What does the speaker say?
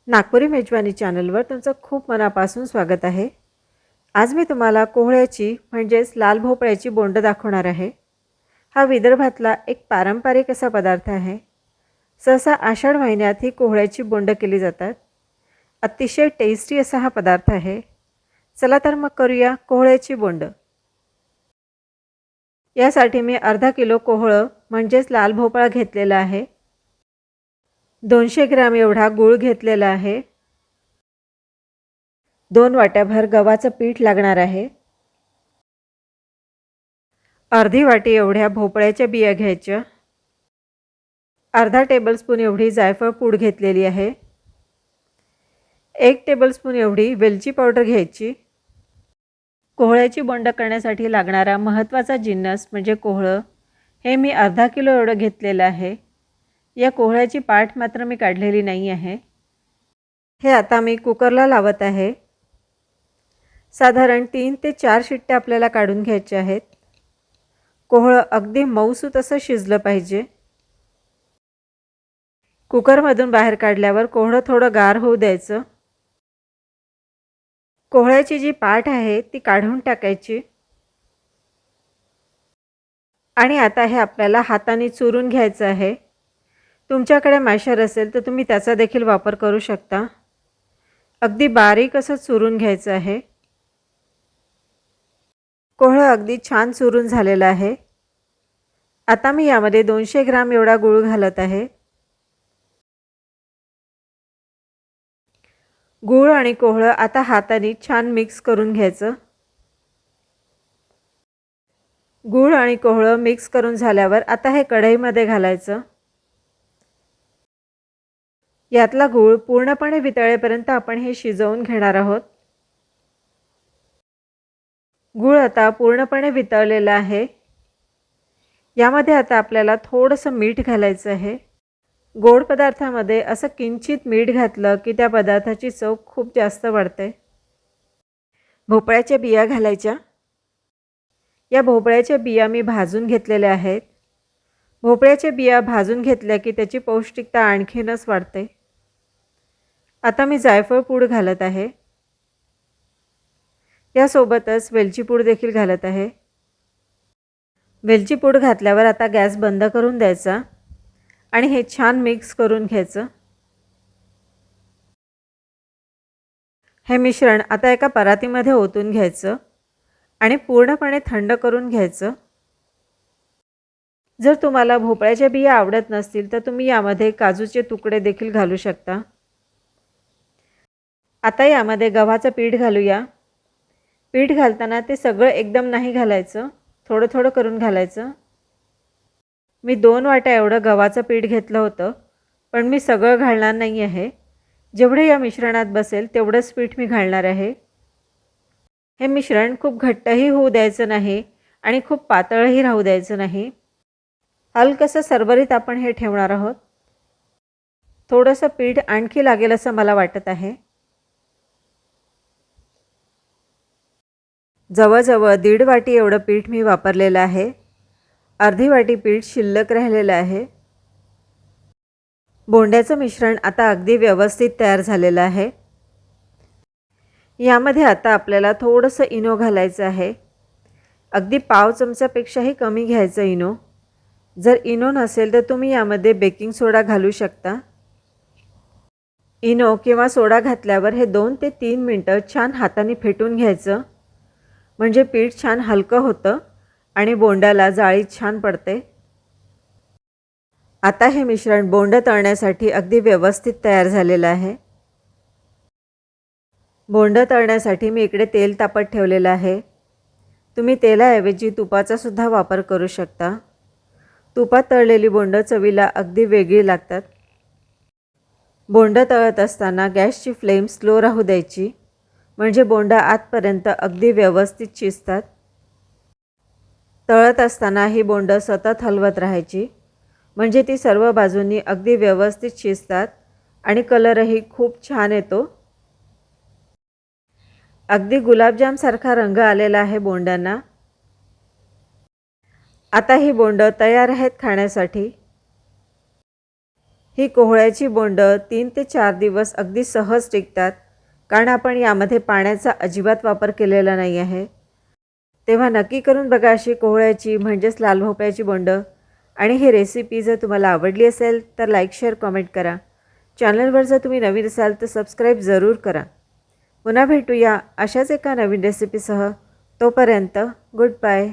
नागपुरी मेजवानी चॅनलवर तुमचं खूप मनापासून स्वागत आहे। आज मी तुम्हाला कोहळ्याची म्हणजेच लाल भोपळ्याची बोंड दाखवणार आहे। हा विदर्भातला एक पारंपरिक असा पदार्थ आहे। सहसा आषाढ महिन्यात ही कोहळ्याची बोंड केली जातात। अतिशय टेस्टी असा हा पदार्थ आहे। चला तर मग करूया कोहळ्याची बोंड। यासाठी मी अर्धा किलो कोहळं म्हणजेच लाल भोपळा घेतलेला आहे। 200 ग्रॅम एवढा गूळ घेतलेला आहे। 2 वाट्याभर गव्हाचं पीठ लागणार आहे। अर्धी वाटी एवढ्या भोपळ्याच्या बिया घ्यायच्या। अर्धा टेबलस्पून एवढी जायफळ पूड घेतलेली आहे। 1 टेबलस्पून एवढी वेलची पावडर घ्यायची। कोहळ्याची बोंड करण्यासाठी लागणारा महत्त्वाचा जिन्नस म्हणजे कोहळं। हे मी अर्धा किलो एवढं घेतलेलं आहे। या कोहळ्याची पाठ मात्र मी काढलेली नाही आहे। हे आता मी कुकरला लावत आहे। साधारण 3 ते 4 शिट्ट्या आपल्याला काढून घ्यायच्या आहेत। कोहळं अगदी मऊसूत असं शिजलं पाहिजे। कुकरमधून बाहेर काढल्यावर कोहळं थोडं गार होऊ द्यायचं। कोहळ्याची जी पाठ आहे ती काढून टाकायची आणि आता हे आपल्याला हाताने चुरून घ्यायचं आहे। तुमच्याकडे मॅशर असेल तर तुम्ही त्याचा देखील वापर करू शकता। अगदी बारीक असं चुरून घ्यायचं आहे। कोहळं अगदी छान चुरून झालेलं आहे। आता मी यामध्ये 200 ग्रॅम एवढा गूळ घालत आहे। गूळ आणि कोहळं आता हाताने छान मिक्स करून घ्यायचं। गूळ आणि कोहळं मिक्स करून झाल्यावर आता हे कढईमध्ये घालायचं। यातला गूळ पूर्णपणे वितळेपर्यंत आपण हे शिजवून घेणार आहोत। गूळ आता पूर्णपणे वितळलेला आहे। यामध्ये आता आपल्याला थोडंसं मीठ घालायचं आहे। गोड पदार्थामध्ये असं किंचित मीठ घातलं की त्या पदार्थाची चव खूप जास्त वाढते। भोपळ्याच्या बिया घालायच्या। या भोपळ्याच्या बिया मी भाजून घेतलेल्या आहेत। भोपळ्याच्या बिया भाजून घेतल्या की त्याची पौष्टिकता आणखीनच वाढते। आता मी जायफळ पूड घालत आहे। यासोबतच वेलची पूड देखील घालत आहे। वेलची पूड घातल्यावर आता गॅस बंद करून द्यायचा आणि हे छान मिक्स करून घ्यायचं। हे मिश्रण आता एका परातीमध्ये ओतून घ्यायचं आणि पूर्णपणे थंड करून घ्यायचं। जर तुम्हाला भोपळ्याच्या बिया आवडत नसतील तर तुम्ही यामध्ये काजूचे तुकडे देखील घालू शकता। आता यामध्ये गव्हाचं पीठ घालूया। पीठ घालताना ते सगळं एकदम नाही घालायचं, थोडं थोडं करून घालायचं। मी 2 वाट्या एवढं गव्हाचं पीठ घेतलं होतं, पण मी सगळं घालणार नाही आहे। जेवढे या मिश्रणात बसेल तेवढंच पीठ मी घालणार आहे। हे मिश्रण खूप घट्टही होऊ द्यायचं नाही आणि खूप पातळही राहू द्यायचं नाही। हलकसं सरबरीत आपण हे ठेवणार आहोत। थोडंसं पीठ आणखी लागेल असं मला वाटत आहे। जवळजवळ 1.5 वाटी एवढं पीठ मी वापरलेलं आहे। अर्धी वाटी पीठ शिल्लक राहिलेलं आहे। बोंड्याचं मिश्रण आता अगदी व्यवस्थित तयार झालेलं आहे। यामध्ये आता आपल्याला थोडंसं इनो घालायचं आहे। अगदी पाव चमचापेक्षाही कमी घ्यायचं इनो। जर इनो नसेल तर तुम्ही यामध्ये बेकिंग सोडा घालू शकता। इनो किंवा सोडा घातल्यावर हे 2 ते 3 मिनिटं छान हाताने फेटून घ्यायचं, म्हणजे पीठ छान हलकं होतं आणि बोंडाला जाळी छान पडते। आता हे मिश्रण बोंड तळण्यासाठी अगदी व्यवस्थित तयार झालेलं आहे। बोंड तळण्यासाठी मी इकडे तेल तापत ठेवलेलं आहे। तुम्ही तेलाऐवजी तुपाचा सुद्धा वापर करू शकता। तुपात तळलेली बोंड चवीला अगदी वेगळी लागतात। बोंड तळत असताना गॅसची फ्लेम स्लो राहू द्यायची, म्हणजे बोंड आतपर्यंत अगदी व्यवस्थित शिजतात। तळत असताना ही बोंड सतत हलवत राहायची, म्हणजे ती सर्व बाजूंनी अगदी व्यवस्थित शिजतात आणि कलरही खूप छान येतो। अगदी गुलाबजामसारखा रंग आलेला आहे बोंडांना। आता ही बोंड तयार आहेत खाण्यासाठी। ही कोहळ्याची बोंडं 3 ते 4 दिवस अगदी सहज टिकतात, कारण आपण यामध्ये पाण्याचा अजिबात वापर केलेला नाही आहे. तेव्हा नक्की करून बघा अशी कोहळ्याची म्हणजेच लाल भोपळ्याची बोंडं. आणि ही रेसिपी जर तुम्हाला आवडली असेल तर लाईक, शेअर, कमेंट करा. चॅनलवर जर तुम्ही नवीन असाल तर सबस्क्राईब जरूर करा. पुन्हा भेटूया अशाच एका नवीन रेसिपीसह. तोपर्यंत गुड बाय.